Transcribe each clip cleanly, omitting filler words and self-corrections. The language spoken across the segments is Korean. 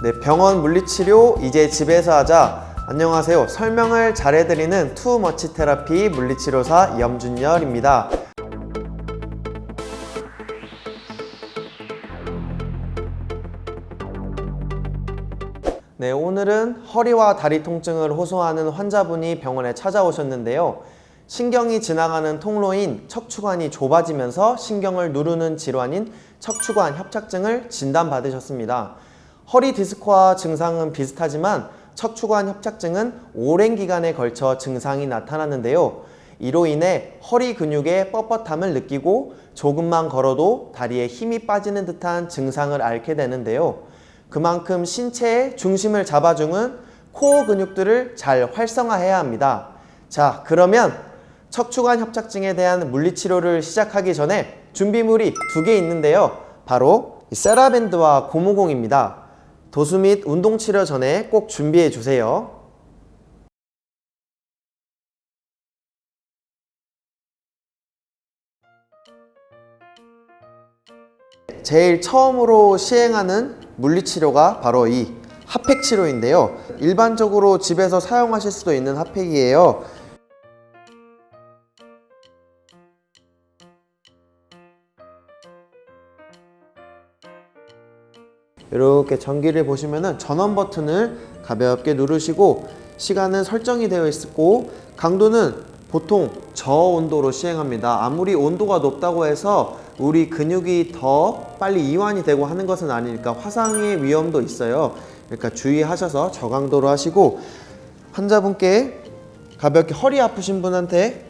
네, 병원 물리치료 이제 집에서 하자. 안녕하세요. 설명을 잘해드리는 투머치 테라피 물리치료사 염준열입니다. 네, 오늘은 허리와 다리 통증을 호소하는 환자분이 병원에 찾아오셨는데요. 신경이 지나가는 통로인 척추관이 좁아지면서 신경을 누르는 질환인 척추관 협착증을 진단받으셨습니다. 허리 디스크와 증상은 비슷하지만 척추관 협착증은 오랜 기간에 걸쳐 증상이 나타나는데요. 이로 인해 허리 근육의 뻣뻣함을 느끼고 조금만 걸어도 다리에 힘이 빠지는 듯한 증상을 앓게 되는데요. 그만큼 신체의 중심을 잡아주는 코어 근육들을 잘 활성화해야 합니다. 자, 그러면 척추관 협착증에 대한 물리치료를 시작하기 전에 준비물이 2개 있는데요. 바로 세라밴드와 고무공입니다. 도수 및 운동치료 전에 꼭 준비해 주세요. 제일 처음으로 시행하는 물리치료가 바로 이 핫팩 치료인데요. 일반적으로 집에서 사용하실 수도 있는 핫팩이에요. 이렇게 전기를 보시면은 전원 버튼을 가볍게 누르시고 시간은 설정이 되어 있고 강도는 보통 저온도로 시행합니다. 아무리 온도가 높다고 해서 우리 근육이 더 빨리 이완이 되고 하는 것은 아니니까 화상의 위험도 있어요. 그러니까 주의하셔서 저강도로 하시고 환자분께 가볍게 허리 아프신 분한테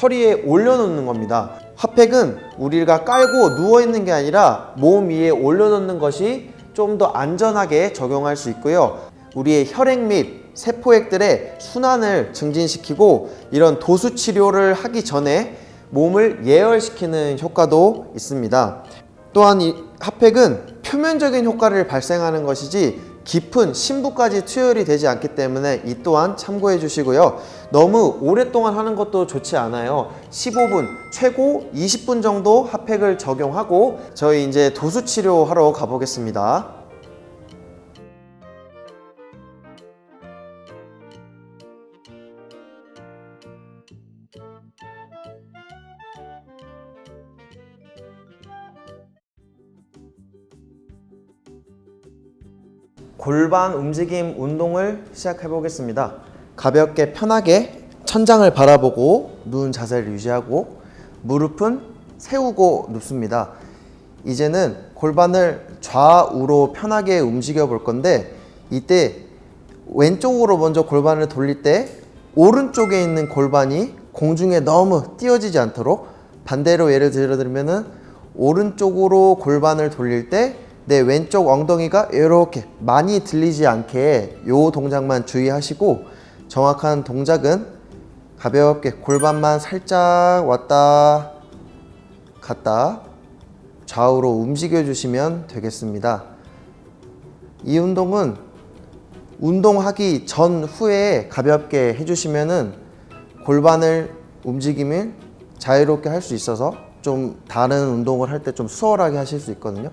허리에 올려놓는 겁니다. 핫팩은 우리가 깔고 누워있는 게 아니라 몸 위에 올려놓는 것이 좀 더 안전하게 적용할 수 있고요. 우리의 혈액 및 세포액들의 순환을 증진시키고 이런 도수 치료를 하기 전에 몸을 예열시키는 효과도 있습니다. 또한 이 핫팩은 표면적인 효과를 발생하는 것이지 깊은 심부까지 투여이 되지 않기 때문에 이 또한 참고해 주시고요. 너무 오랫동안 하는 것도 좋지 않아요. 15분, 최고 20분 정도 핫팩을 적용하고 저희 이제 도수 치료하러 가보겠습니다. 골반 움직임 운동을 시작해 보겠습니다. 가볍게 편하게 천장을 바라보고 누운 자세를 유지하고 무릎은 세우고 눕습니다. 이제는 골반을 좌우로 편하게 움직여 볼 건데 이때 왼쪽으로 먼저 골반을 돌릴 때 오른쪽에 있는 골반이 공중에 너무 띄어지지 않도록 반대로 예를 들면은 오른쪽으로 골반을 돌릴 때 내 왼쪽 엉덩이가 이렇게 많이 들리지 않게 이 동작만 주의하시고 정확한 동작은 가볍게 골반만 살짝 왔다 갔다 좌우로 움직여 주시면 되겠습니다. 이 운동은 운동하기 전후에 가볍게 해주시면은 골반을 움직임을 자유롭게 할 수 있어서 좀 다른 운동을 할 때 좀 수월하게 하실 수 있거든요.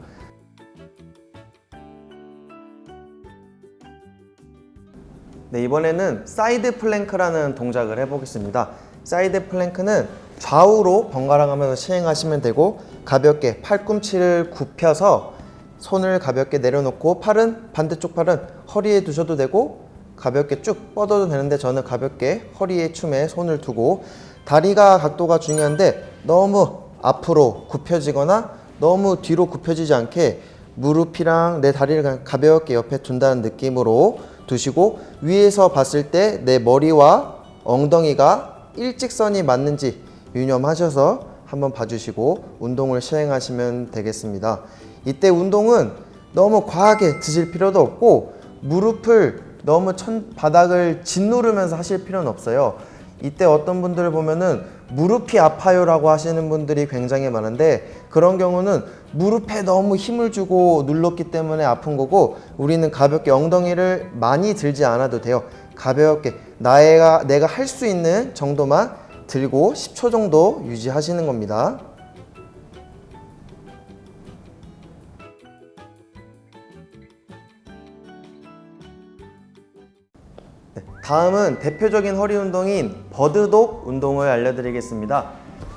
네, 이번에는 사이드 플랭크라는 동작을 해보겠습니다. 사이드 플랭크는 좌우로 번갈아가면서 시행하시면 되고 가볍게 팔꿈치를 굽혀서 손을 가볍게 내려놓고 반대쪽 팔은 허리에 두셔도 되고 가볍게 쭉 뻗어도 되는데 저는 가볍게 허리에 춤에 손을 두고 다리가 각도가 중요한데 너무 앞으로 굽혀지거나 너무 뒤로 굽혀지지 않게 무릎이랑 내 다리를 가볍게 옆에 둔다는 느낌으로 두시고 위에서 봤을 때 내 머리와 엉덩이가 일직선이 맞는지 유념하셔서 한번 봐주시고 운동을 시행하시면 되겠습니다. 이때 운동은 너무 과하게 드실 필요도 없고 무릎을 너무 바닥을 짓누르면서 하실 필요는 없어요. 이때 어떤 분들을 보면은 무릎이 아파요 라고 하시는 분들이 굉장히 많은데 그런 경우는 무릎에 너무 힘을 주고 눌렀기 때문에 아픈 거고 우리는 가볍게 엉덩이를 많이 들지 않아도 돼요. 가볍게 내가 할 수 있는 정도만 들고 10초 정도 유지하시는 겁니다. 다음은 대표적인 허리 운동인 버드독 운동을 알려드리겠습니다.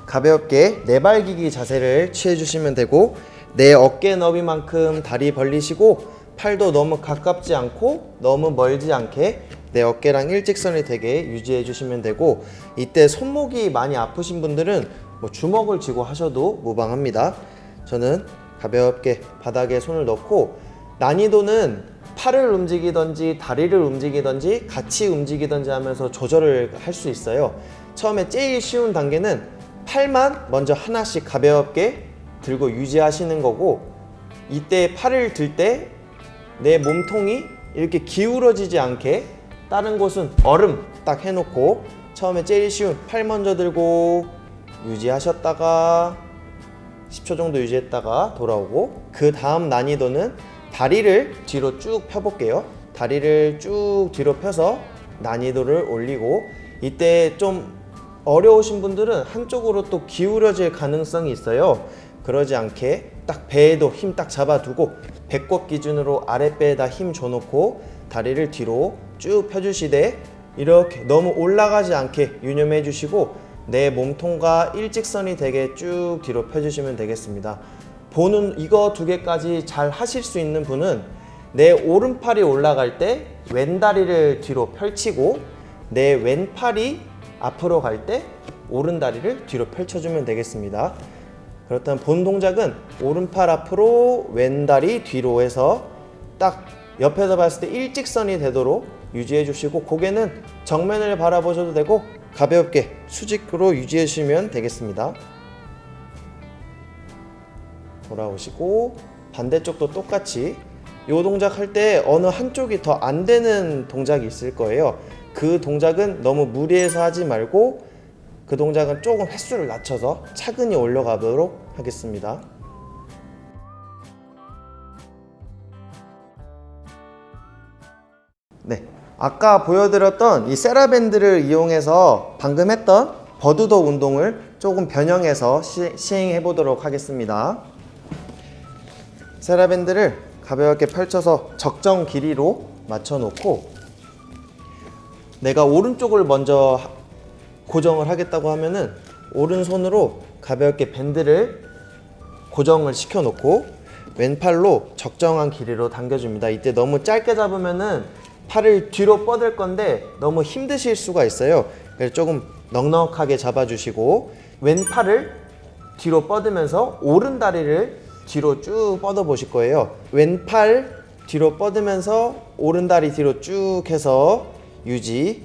가볍게 내발기기 자세를 취해주시면 되고, 내 어깨 너비만큼 다리 벌리시고 팔도 너무 가깝지 않고 너무 멀지 않게 내 어깨랑 일직선이 되게 유지해 주시면 되고, 이때 손목이 많이 아프신 분들은 주먹을 쥐고 하셔도 무방합니다. 저는 가볍게 바닥에 손을 넣고, 난이도는 팔을 움직이든지 다리를 움직이든지 같이 움직이든지 하면서 조절을 할 수 있어요. 처음에 제일 쉬운 단계는 팔만 먼저 하나씩 가볍게 들고 유지하시는 거고, 이때 팔을 들 때 내 몸통이 이렇게 기울어지지 않게 다른 곳은 얼음 딱 해놓고, 처음에 제일 쉬운 팔 먼저 들고 유지하셨다가 10초 정도 유지했다가 돌아오고, 그 다음 난이도는 다리를 뒤로 쭉 펴볼게요. 다리를 쭉 뒤로 펴서 난이도를 올리고, 이때 좀 어려우신 분들은 한쪽으로 또 기울어질 가능성이 있어요. 그러지 않게 딱 배에도 힘 딱 잡아두고, 배꼽 기준으로 아랫배에다 힘 줘놓고 다리를 뒤로 쭉 펴주시되, 이렇게 너무 올라가지 않게 유념해 주시고 내 몸통과 일직선이 되게 쭉 뒤로 펴주시면 되겠습니다. 보는 이거 두 개까지 잘 하실 수 있는 분은 내 오른팔이 올라갈 때 왼다리를 뒤로 펼치고, 내 왼팔이 앞으로 갈 때 오른다리를 뒤로 펼쳐주면 되겠습니다. 그렇다면 본 동작은 오른팔 앞으로 왼다리 뒤로 해서 딱 옆에서 봤을 때 일직선이 되도록 유지해 주시고, 고개는 정면을 바라보셔도 되고 가볍게 수직으로 유지해 주시면 되겠습니다. 돌아오시고 반대쪽도 똑같이, 이 동작 할 때 어느 한쪽이 더 안 되는 동작이 있을 거예요. 그 동작은 너무 무리해서 하지 말고, 그 동작은 조금 횟수를 낮춰서 차근히 올려가도록 하겠습니다. 네, 아까 보여드렸던 이 세라밴드를 이용해서 방금 했던 버드독 운동을 조금 변형해서 시행해 보도록 하겠습니다. 세라밴드를 가볍게 펼쳐서 적정 길이로 맞춰 놓고, 내가 오른쪽을 먼저 고정을 하겠다고 하면은 오른손으로 가볍게 밴드를 고정을 시켜 놓고 왼팔로 적정한 길이로 당겨줍니다. 이때 너무 짧게 잡으면은 팔을 뒤로 뻗을 건데 너무 힘드실 수가 있어요. 그래서 조금 넉넉하게 잡아주시고, 왼팔을 뒤로 뻗으면서 오른다리를 뒤로 쭉 뻗어 보실 거예요. 왼팔 뒤로 뻗으면서 오른다리 뒤로 쭉 해서 유지.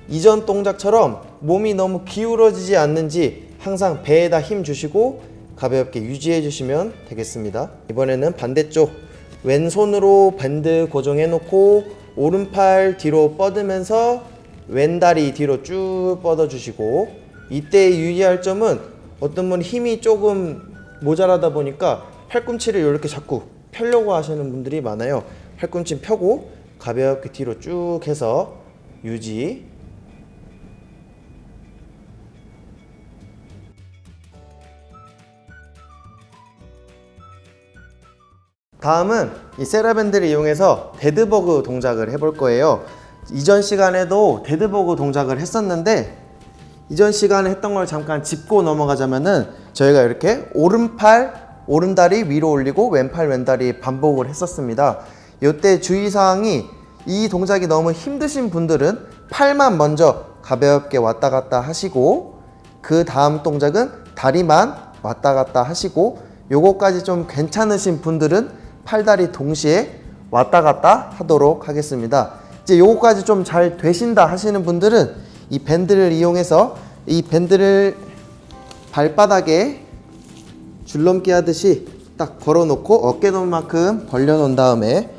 이전 동작처럼 몸이 너무 기울어지지 않는지 항상 배에다 힘 주시고 가볍게 유지해 주시면 되겠습니다. 이번에는 반대쪽 왼손으로 밴드 고정해 놓고 오른팔 뒤로 뻗으면서 왼다리 뒤로 쭉 뻗어 주시고, 이때 유의할 점은 어떤 분 힘이 조금 모자라다 보니까 팔꿈치를 이렇게 자꾸 펴려고 하시는 분들이 많아요. 팔꿈치 펴고 가볍게 뒤로 쭉 해서 유지. 다음은 이 세라밴드를 이용해서 데드버그 동작을 해볼 거예요. 이전 시간에도 데드버그 동작을 했었는데, 이전 시간에 했던 걸 잠깐 짚고 넘어가자면은, 저희가 이렇게 오른팔 오른다리 위로 올리고 왼팔 왼다리 반복을 했었습니다. 이때 주의사항이, 이 동작이 너무 힘드신 분들은 팔만 먼저 가볍게 왔다 갔다 하시고, 그 다음 동작은 다리만 왔다 갔다 하시고, 요거까지 좀 괜찮으신 분들은 팔다리 동시에 왔다 갔다 하도록 하겠습니다. 이제 요거까지 좀 잘 되신다 하시는 분들은 이 밴드를 이용해서 이 밴드를 발바닥에 줄넘기 하듯이 딱 걸어 놓고 어깨 높이만큼 벌려 놓은 다음에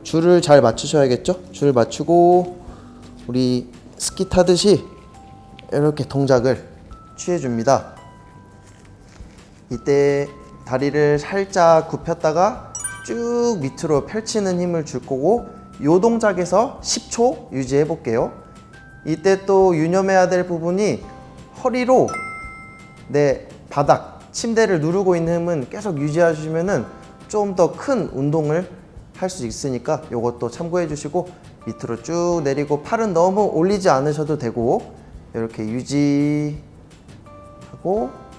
줄을 잘 맞추셔야겠죠? 줄 맞추고 우리 스키 타듯이 이렇게 동작을 취해 줍니다. 이때 다리를 살짝 굽혔다가 쭉 밑으로 펼치는 힘을 줄 거고, 이 동작에서 10초 유지해 볼게요. 이때 또 유념해야 될 부분이, 허리로 내 바닥, 침대를 누르고 있는 힘은 계속 유지해 주시면은 좀 더 큰 운동을 할 수 있으니까 이것도 참고해 주시고 밑으로 쭉 내리고 팔은 너무 올리지 않으셔도 되고 이렇게 유지하고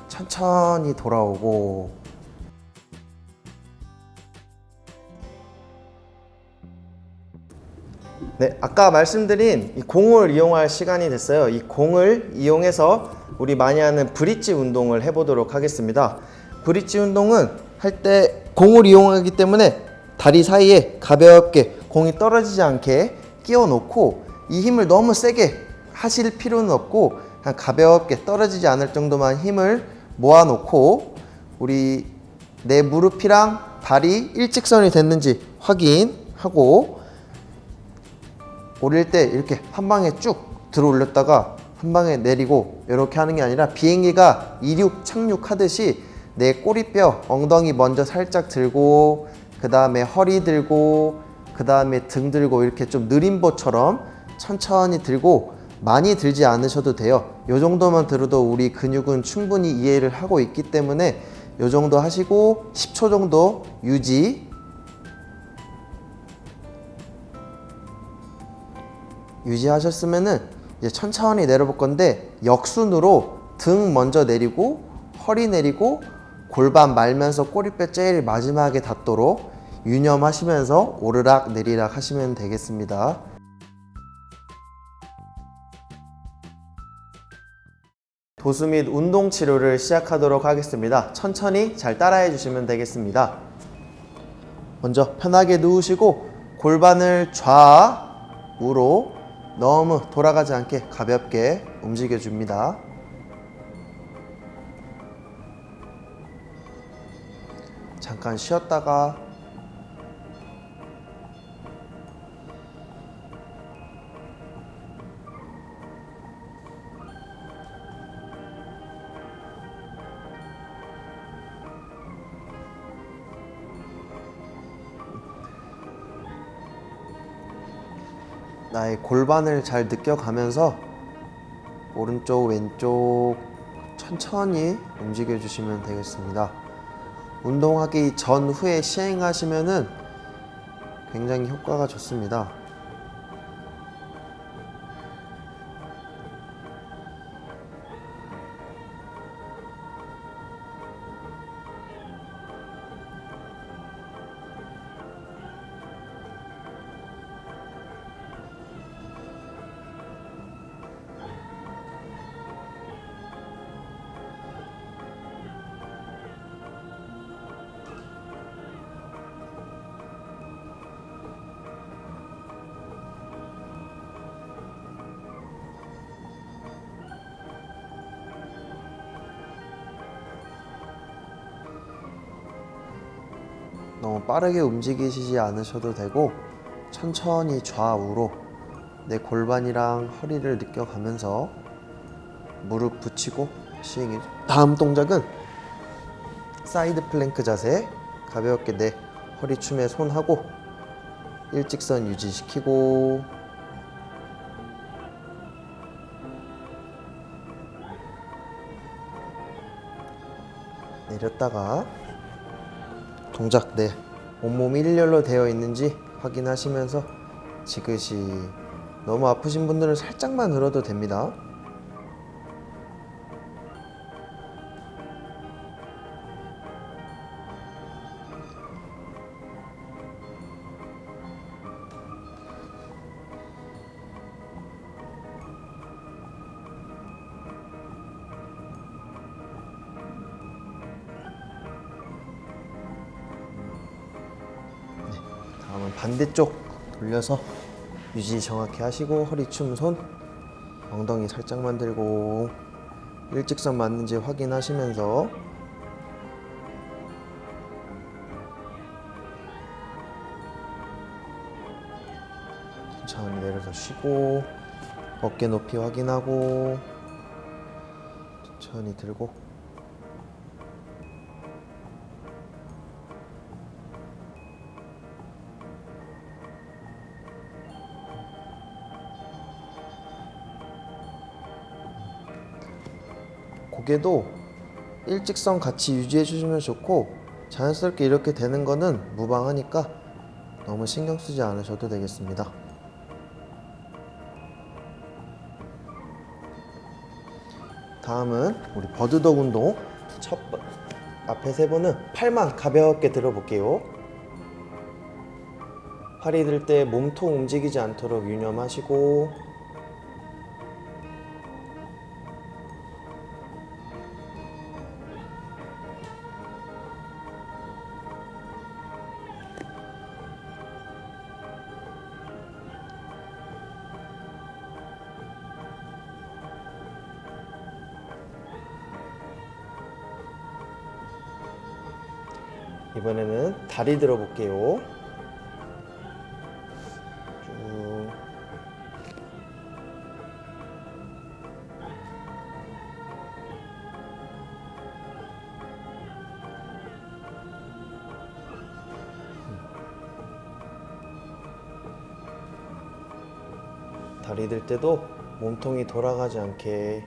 천천히 돌아오고 네, 아까 말씀드린 이 공을 이용할 시간이 됐어요. 이 공을 이용해서 우리 많이 하는 브릿지 운동을 해보도록 하겠습니다. 브릿지 운동은 할 때 공을 이용하기 때문에 다리 사이에 가볍게 공이 떨어지지 않게 끼워 놓고 이 힘을 너무 세게 하실 필요는 없고 그냥 가볍게 떨어지지 않을 정도만 힘을 모아 놓고 우리 내 무릎이랑 발이 일직선이 됐는지 확인하고 오릴 때 이렇게 한 방에 쭉 들어 올렸다가 한 방에 내리고 이렇게 하는 게 아니라 비행기가 이륙 착륙하듯이 내 꼬리뼈 엉덩이 먼저 살짝 들고 그 다음에 허리 들고 그 다음에 등 들고 이렇게 좀 느림보처럼 천천히 들고 많이 들지 않으셔도 돼요. 요 정도만 들어도 우리 근육은 충분히 이해를 하고 있기 때문에 요 정도 하시고 10초 정도 유지하셨으면은 이제 천천히 내려볼 건데 역순으로 등 먼저 내리고 허리 내리고 골반 말면서 꼬리뼈 제일 마지막에 닿도록 유념하시면서 오르락 내리락 하시면 되겠습니다. 도수 및 운동 치료를 시작하도록 하겠습니다. 천천히 잘 따라해 주시면 되겠습니다. 먼저 편하게 누우시고 골반을 좌우로 너무 돌아가지 않게 가볍게 움직여 줍니다. 잠깐 쉬었다가 나의 골반을 잘 느껴가면서 오른쪽 왼쪽 천천히 움직여 주시면 되겠습니다. 운동하기 전후에 시행하시면은 굉장히 효과가 좋습니다. 너무 빠르게 움직이시지 않으셔도 되고 천천히 좌우로 내 골반이랑 허리를 느껴가면서 무릎 붙이고 시행해 주세요. 다음 동작은 사이드 플랭크 자세. 가볍게 내 허리춤에 손하고 일직선 유지시키고 내렸다가 동작 내 온몸이 일렬로 되어 있는지 확인하시면서 지그시 너무 아프신 분들은 살짝만 들어도 됩니다. 다음은 반대쪽 돌려서 유지 정확히 하시고 허리춤 손 엉덩이 살짝만 들고 일직선 맞는지 확인하시면서 천천히 내려서 쉬고 어깨 높이 확인하고 천천히 들고 고개도 일직선 같이 유지해 주시면 좋고 자연스럽게 이렇게 되는 거는 무방하니까 너무 신경 쓰지 않으셔도 되겠습니다. 다음은 우리 버드독 운동. 앞에 세 번은 팔만 가볍게 들어볼게요. 팔이 들 때 몸통 움직이지 않도록 유념하시고, 이번에는 다리 들어볼게요. 쭉. 다리 들 때도 몸통이 돌아가지 않게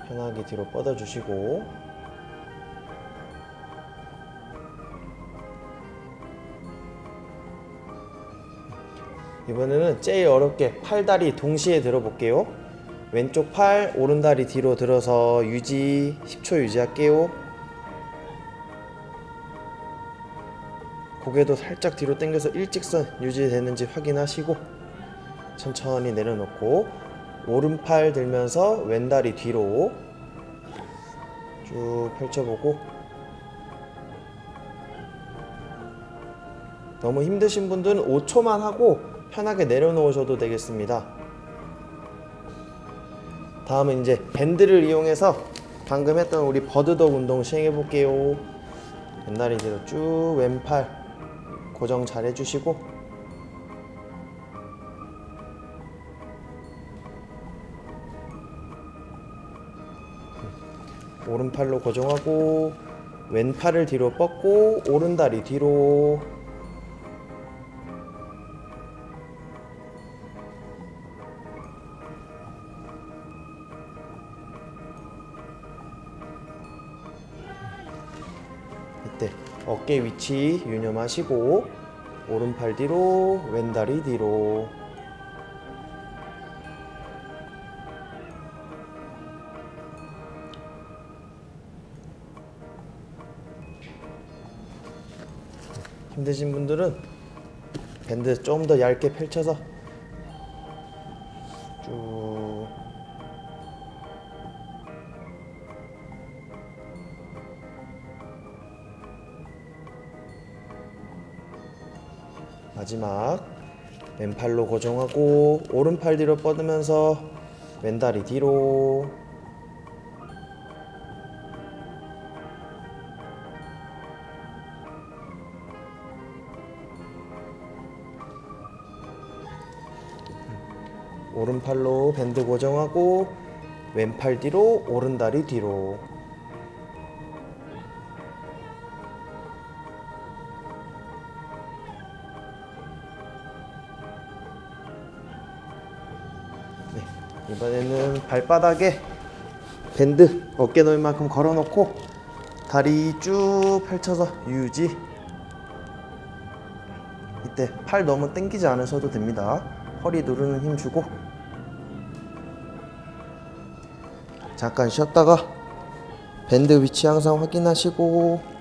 편하게 뒤로 뻗어주시고, 이번에는 제일 어렵게 팔다리 동시에 들어볼게요. 왼쪽 팔, 오른 다리 뒤로 들어서 유지, 10초 유지할게요. 고개도 살짝 뒤로 당겨서 일직선 유지되는지 확인하시고 천천히 내려놓고, 오른팔 들면서 왼다리 뒤로 쭉 펼쳐보고, 너무 힘드신 분들은 5초만 하고 편하게 내려놓으셔도 되겠습니다. 다음은 이제 밴드를 이용해서 방금 했던 우리 버드독 운동 시행해 볼게요. 왼다리 뒤로 쭉, 왼팔 고정 잘 해주시고, 오른팔로 고정하고, 왼팔을 뒤로 뻗고, 오른다리 뒤로, 이때 어깨 위치 유념하시고, 오른팔 뒤로, 왼다리 뒤로. 힘드신 분들은 밴드 좀 더 얇게 펼쳐서 쭉. 마지막 왼팔로 고정하고, 오른팔 뒤로 뻗으면서 왼다리 뒤로. 오른팔로 밴드 고정하고, 왼팔 뒤로, 오른다리 뒤로. 네, 이번에는 발바닥에 밴드 어깨 넓이 만큼 걸어놓고 다리 쭉 펼쳐서 유지. 이때 팔 너무 당기지 않으셔도 됩니다. 허리 누르는 힘 주고 잠깐 쉬었다가 밴드 위치 항상 확인하시고,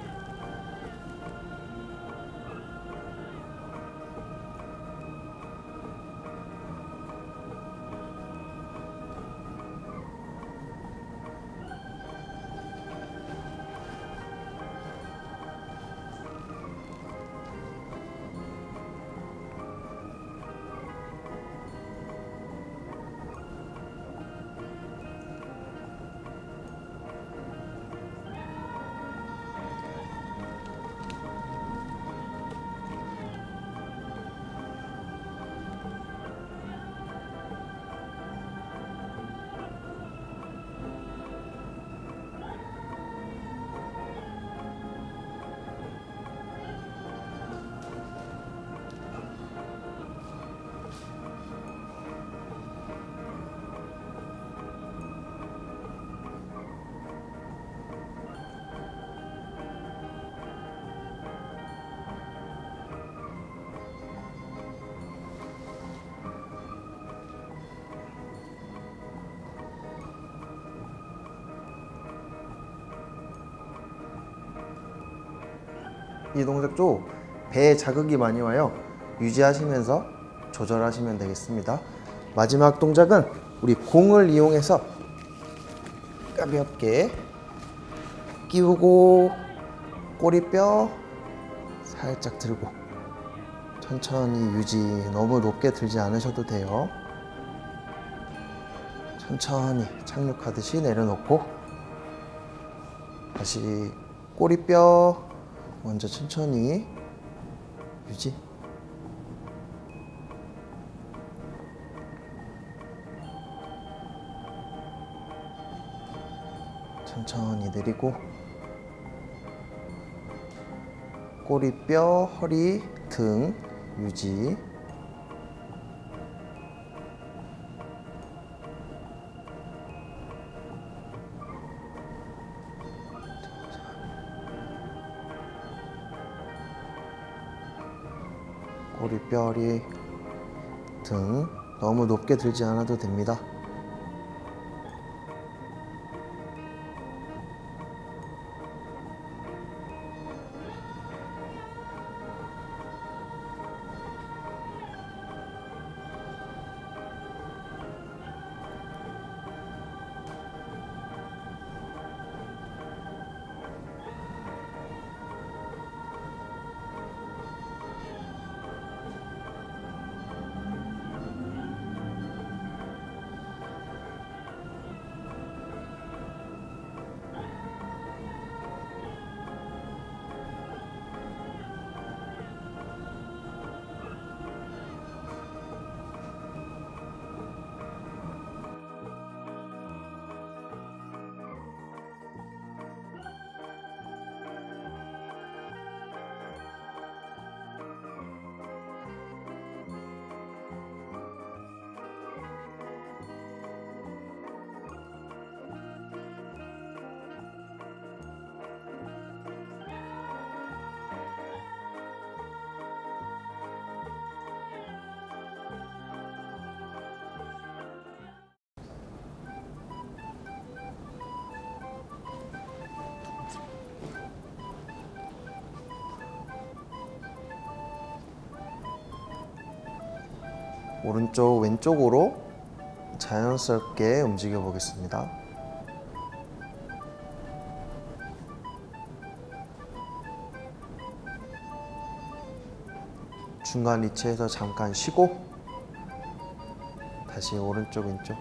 이 동작도 배에 자극이 많이 와요. 유지하시면서 조절하시면 되겠습니다. 마지막 동작은 우리 공을 이용해서 가볍게 끼우고 꼬리뼈 살짝 들고 천천히 유지. 너무 높게 들지 않으셔도 돼요. 천천히 착륙하듯이 내려놓고 다시 꼬리뼈 먼저 천천히 유지. 천천히 내리고 꼬리뼈, 허리, 등 유지. 꼬리뼈, 허리, 등 너무 높게 들지 않아도 됩니다. 오른쪽 왼쪽으로 자연스럽게 움직여 보겠습니다. 중간 위치에서 잠깐 쉬고 다시 오른쪽 왼쪽.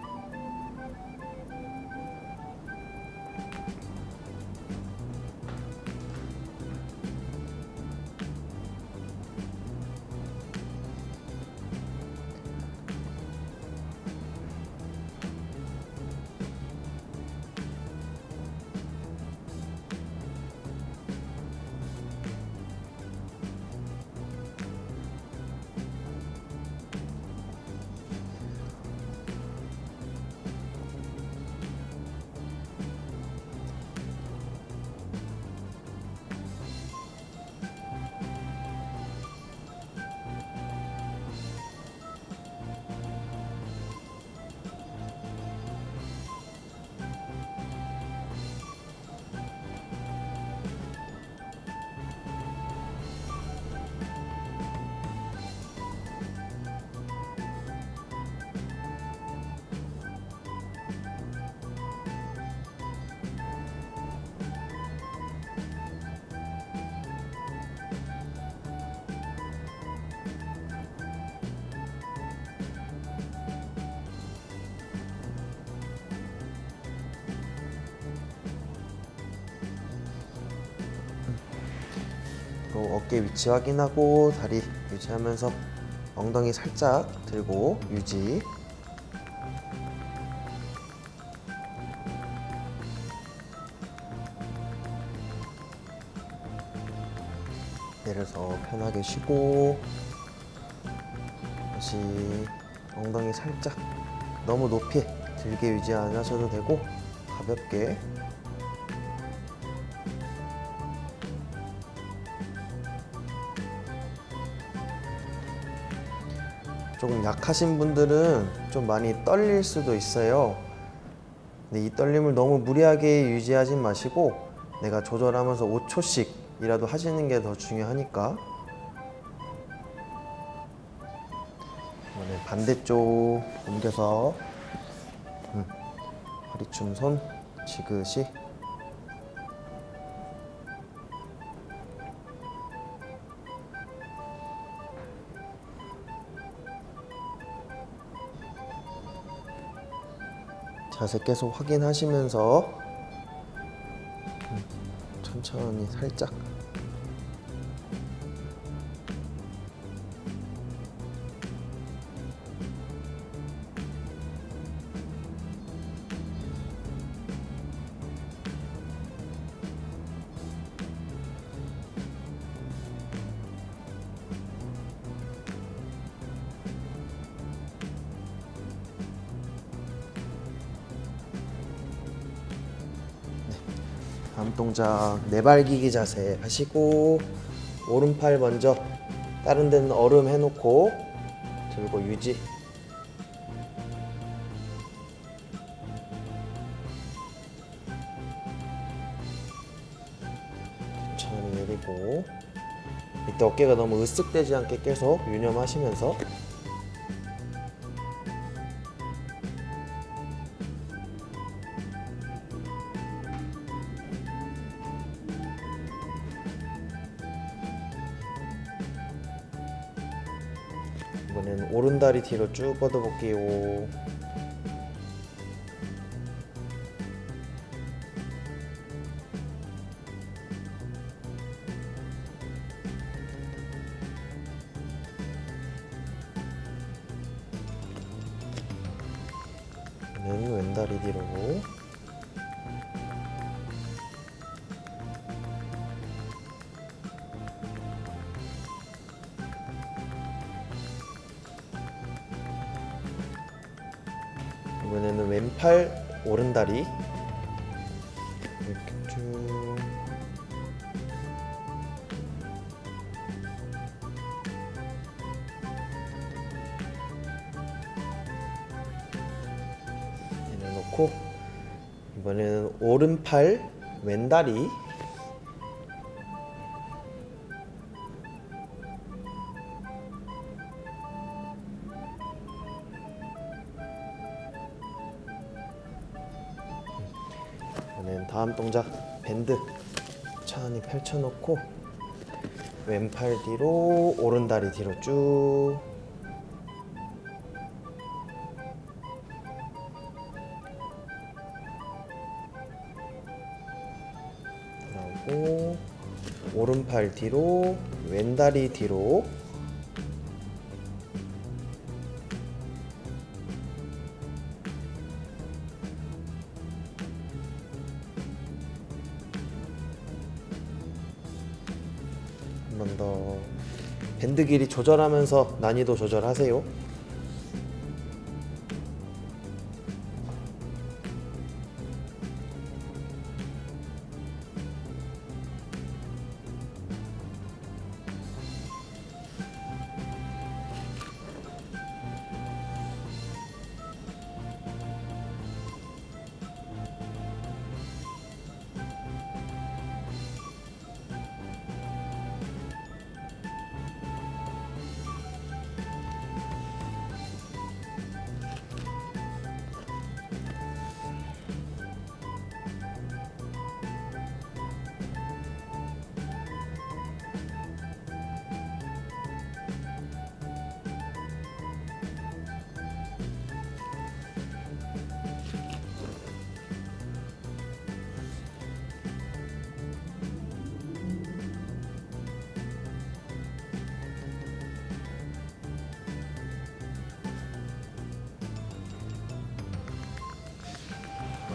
또 어깨 위치 확인하고 다리 유지하면서 엉덩이 살짝 들고 유지. 내려서 편하게 쉬고 다시 엉덩이 살짝 너무 높이 들게 유지 안 하셔도 되고 가볍게. 조금 약하신 분들은 좀 많이 떨릴 수도 있어요. 근데 이 떨림을 너무 무리하게 유지하지 마시고 내가 조절하면서 5초씩 이라도 하시는 게 더 중요하니까. 이번엔 반대쪽 옮겨서 허리춤손 지그시. 자세 계속 확인하시면서 천천히 살짝. 다음 동작 내발기기 자세 하시고, 오른팔 먼저 다른 데는 얼음 해놓고 들고 유지. 천천히 내리고, 이때 어깨가 너무 으쓱되지 않게 계속 유념하시면서. 이번에는 오른다리 뒤로 쭉 뻗어볼게요. 이번에는 왼다리 뒤로. 이번에는 왼팔 오른다리 이렇게 쭉. 내려놓고, 이번에는 오른팔 왼다리. 이번엔 다음 동작 밴드 천천히 펼쳐놓고, 왼팔 뒤로 오른다리 뒤로 쭉. 그리고 오른팔 뒤로 왼다리 뒤로. 한 번 더. 밴드 길이 조절하면서 난이도 조절하세요.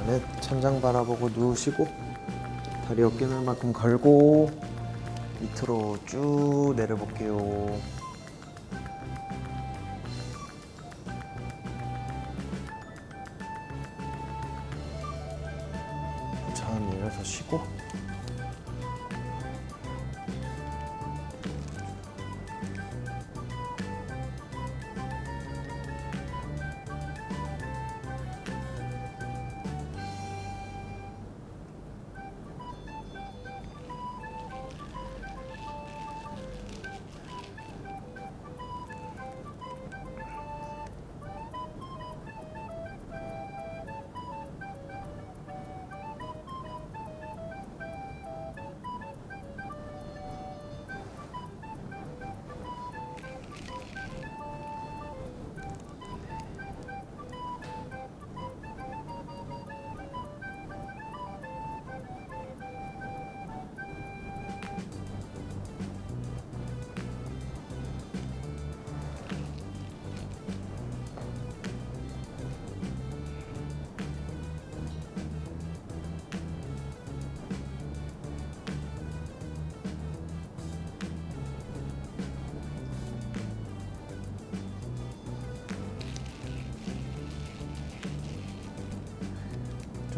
이번엔 천장 바라보고 누우시고, 다리 어깨는 만큼 걸고 밑으로 쭉 내려볼게요. 천천히 내려서 쉬고,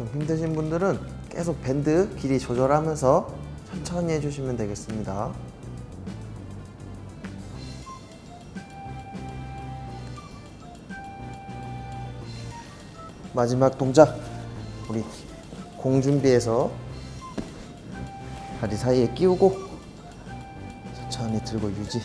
좀 힘드신 분들은 계속 밴드 길이 조절하면서 천천히 해주시면 되겠습니다. 마지막 동작, 우리 공 준비해서 다리 사이에 끼우고 천천히 들고 유지.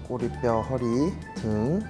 꼬리뼈, 허리, 등.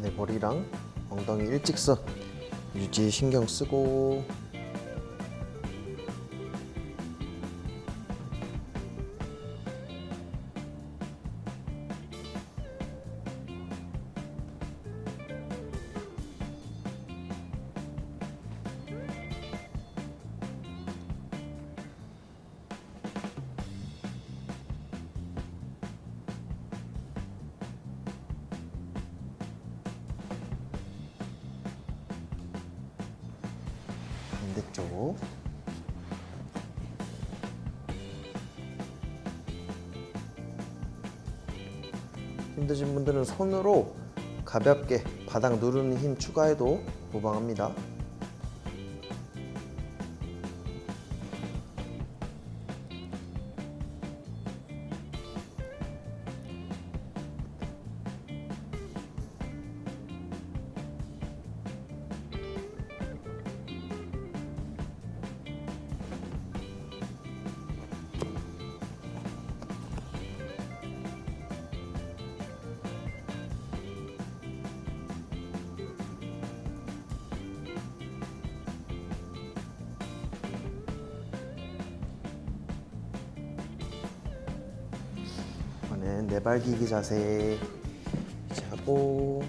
네, 머리랑 엉덩이 일직선 유지 신경 쓰고. 반대쪽. 힘드신 분들은 손으로 가볍게 바닥 누르는 힘 추가해도 무방합니다. 이번엔 네발기기 자세 이제 하고,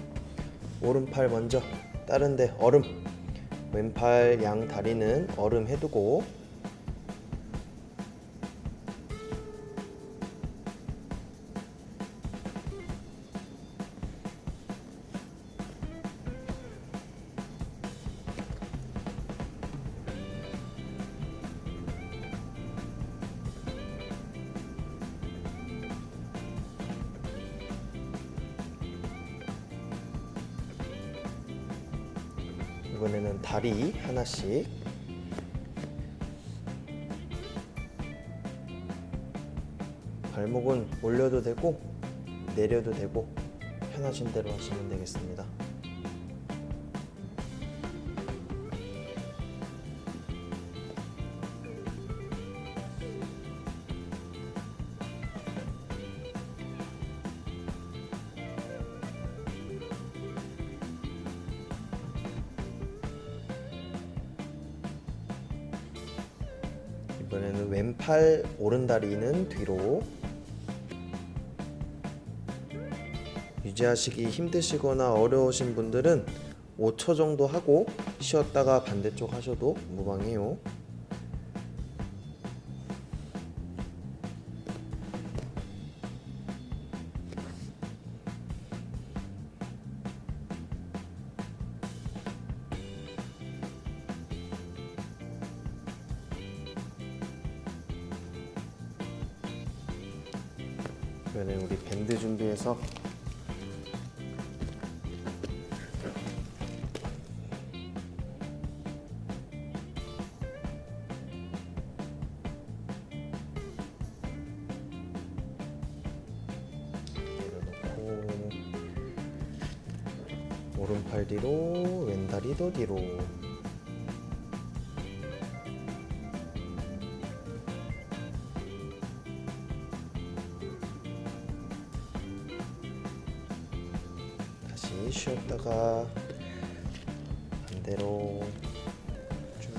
오른팔 먼저 다른데 얼음, 왼팔 양 다리는 얼음 해두고, 이번에는 다리 하나씩. 발목은 올려도 되고 내려도 되고 편하신 대로 하시면 되겠습니다. 이번에는 왼팔 오른다리는 뒤로. 유지하시기 힘드시거나 어려우신 분들은 5초 정도 하고 쉬었다가 반대쪽 하셔도 무방해요. 이번에 우리 밴드 준비해서 내려놓고, 오른팔 뒤로 왼다리도 뒤로. 다시 쉬었다가 반대로 쭉.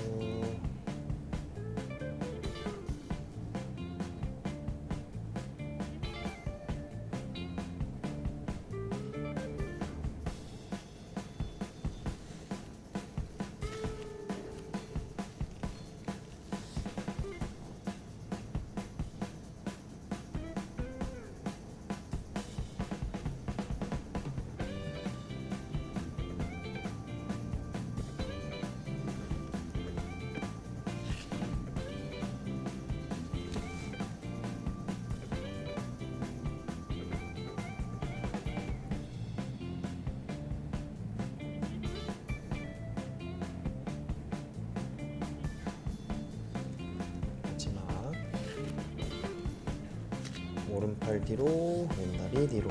마지막 오른팔 뒤로 왼다리 뒤로.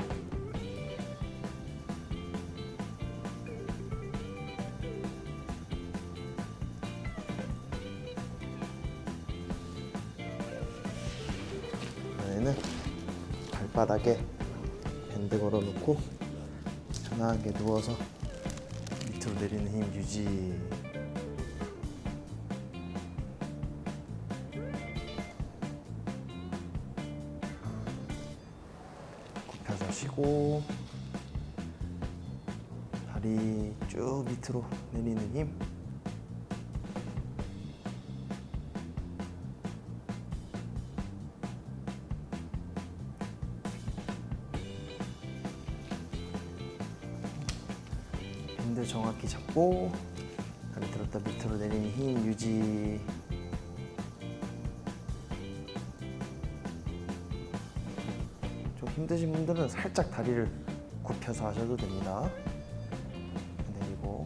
이번에는 발바닥에 밴드 걸어놓고 편하게 누워서 밑으로 내리는 힘 유지. 굽혀서 쉬고, 다리 쭉 밑으로 내리는 힘. 밴드 정확히 잡고 다리 들어 내렸다 밑으로 내리는 힘 유지. 좀 힘드신 분들은 살짝 다리를 굽혀서 하셔도 됩니다. 내리고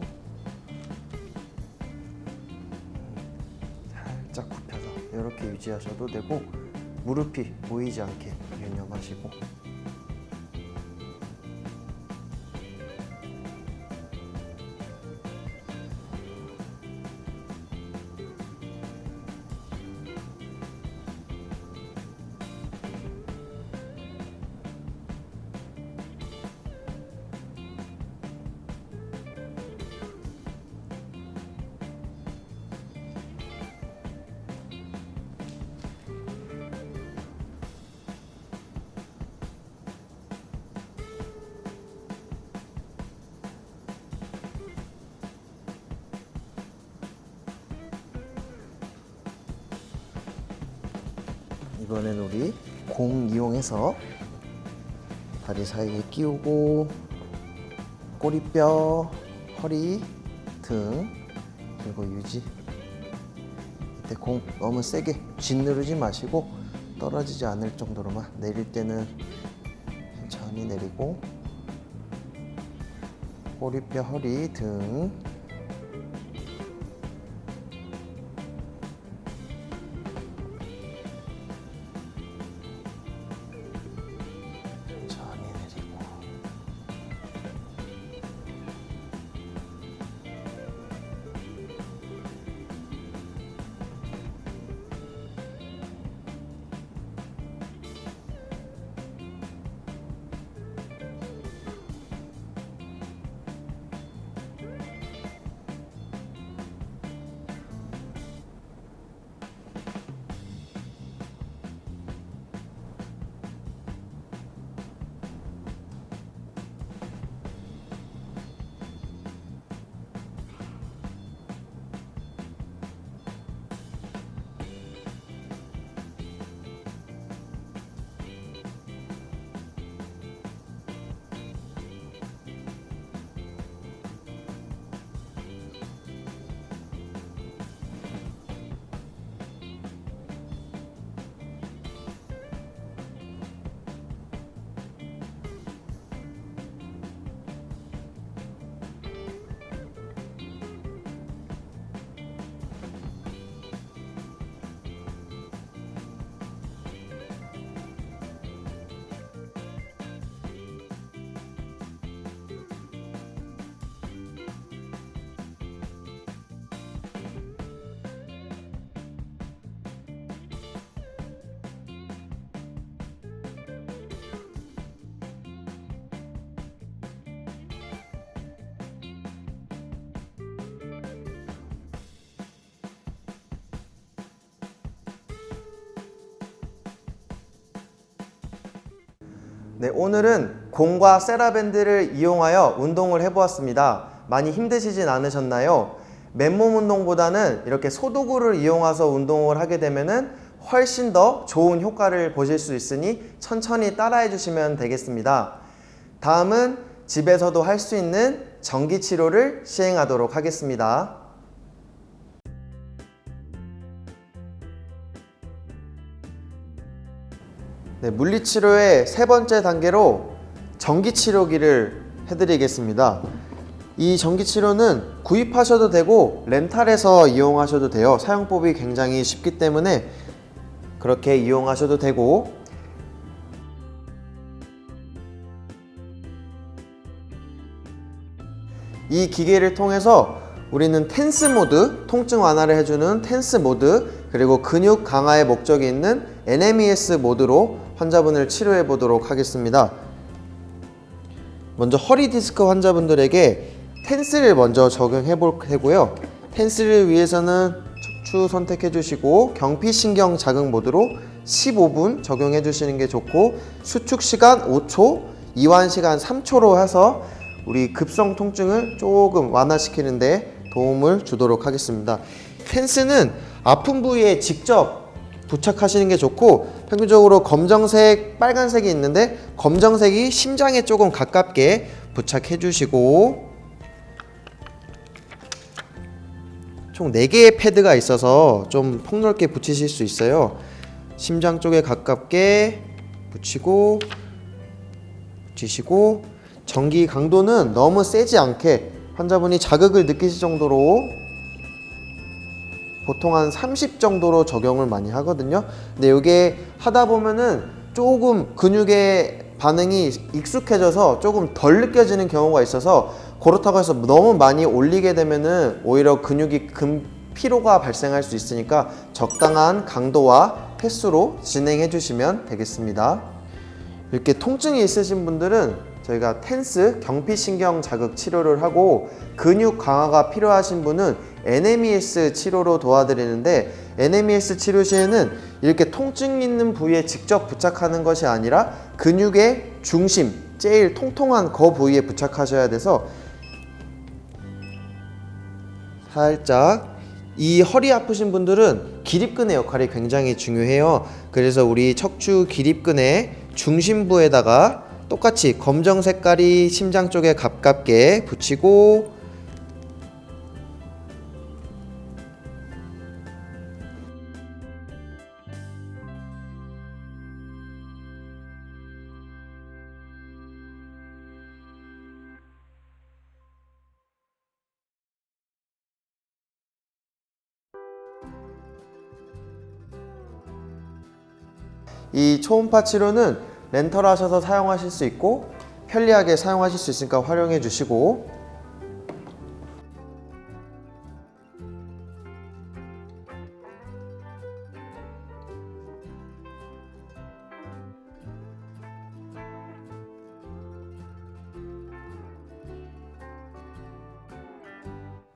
살짝 굽혀서 이렇게 유지하셔도 되고, 무릎이 보이지 않게 유념하시고. 이번엔 우리 공 이용해서 다리 사이에 끼우고, 꼬리뼈, 허리, 등, 그리고 유지. 이때 공 너무 세게 짓누르지 마시고 떨어지지 않을 정도로만, 내릴 때는 천천히 내리고, 꼬리뼈, 허리, 등. 네, 오늘은 공과 세라밴드를 이용하여 운동을 해보았습니다. 많이 힘드시진 않으셨나요? 맨몸 운동보다는 이렇게 소도구를 이용해서 운동을 하게 되면은 훨씬 더 좋은 효과를 보실 수 있으니 천천히 따라해 주시면 되겠습니다. 다음은 집에서도 할 수 있는 전기 치료를 시행하도록 하겠습니다. 네, 물리치료의 세 번째 단계로 전기치료기를 해드리겠습니다. 이 전기치료는 구입하셔도 되고 렌탈해서 이용하셔도 돼요. 사용법이 굉장히 쉽기 때문에 그렇게 이용하셔도 되고, 이 기계를 통해서 우리는 텐스 모드, 통증 완화를 해주는 텐스 모드, 그리고 근육 강화의 목적이 있는 NMES 모드로 환자분을 치료해 보도록 하겠습니다. 먼저 허리 디스크 환자분들에게 텐스를 먼저 적용해 볼 테고요. 텐스를 위해서는 척추 선택해 주시고 경피신경 자극 모드로 15분 적용해 주시는 게 좋고, 수축 시간 5초, 이완 시간 3초로 해서 우리 급성 통증을 조금 완화시키는데 도움을 주도록 하겠습니다. 텐스는 아픈 부위에 직접 부착하시는 게 좋고, 평균적으로 검정색, 빨간색이 있는데 검정색이 심장에 조금 가깝게 부착해 주시고, 총 4개의 패드가 있어서 좀 폭넓게 붙이실 수 있어요. 심장 쪽에 가깝게 붙이시고 전기 강도는 너무 세지 않게 환자분이 자극을 느끼실 정도로, 보통 한 30 정도로 적용을 많이 하거든요. 근데 이게 하다 보면은 조금 근육의 반응이 익숙해져서 조금 덜 느껴지는 경우가 있어서, 그렇다고 해서 너무 많이 올리게 되면은 오히려 근육이 피로가 발생할 수 있으니까 적당한 강도와 횟수로 진행해 주시면 되겠습니다. 이렇게 통증이 있으신 분들은 저희가 텐스 경피신경 자극 치료를 하고, 근육 강화가 필요하신 분은 NMES 치료로 도와드리는데, NMES 치료 시에는 이렇게 통증 있는 부위에 직접 부착하는 것이 아니라 근육의 중심, 제일 통통한 그 부위에 부착하셔야 돼서 살짝, 이 허리 아프신 분들은 기립근의 역할이 굉장히 중요해요. 그래서 우리 척추 기립근의 중심부에다가 똑같이 검정 색깔이 심장 쪽에 가깝게 붙이고, 이 초음파 치료는 렌털 하셔서 사용하실 수 있고 편리하게 사용하실 수 있으니까 활용해 주시고,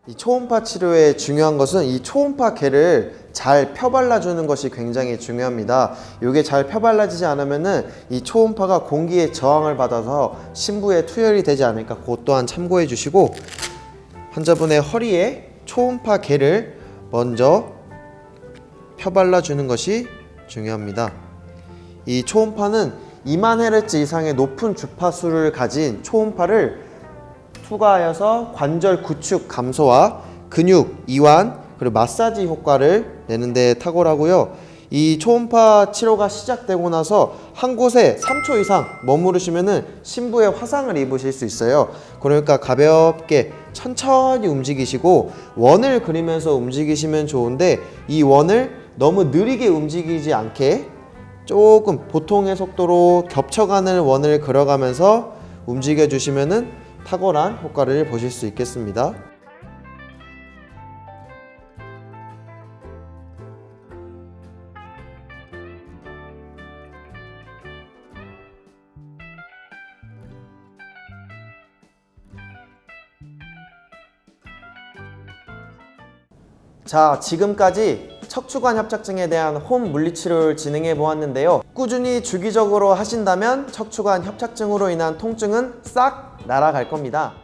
이 초음파 치료의 중요한 것은 이 초음파 개를 잘 펴발라주는 것이 굉장히 중요합니다. 이게 잘 펴발라지지 않으면은 이 초음파가 공기에 저항을 받아서 심부에 투혈이 되지 않을까, 그것 또한 참고해 주시고, 환자분의 허리에 초음파 개를 먼저 펴발라주는 것이 중요합니다. 이 초음파는 2000Hz 이상의 높은 주파수를 가진 초음파를 투과하여서 관절 구축 감소와 근육 이완, 그리고 마사지 효과를 내는데 탁월하고요. 이 초음파 치료가 시작되고 나서 한 곳에 3초 이상 머무르시면은 심부에 화상을 입으실 수 있어요. 그러니까 가볍게 천천히 움직이시고 원을 그리면서 움직이시면 좋은데, 이 원을 너무 느리게 움직이지 않게 조금 보통의 속도로 겹쳐가는 원을 그려가면서 움직여 주시면은 탁월한 효과를 보실 수 있겠습니다. 자, 지금까지 척추관 협착증에 대한 홈 물리치료를 진행해 보았는데요. 꾸준히 주기적으로 하신다면 척추관 협착증으로 인한 통증은 싹 날아갈 겁니다.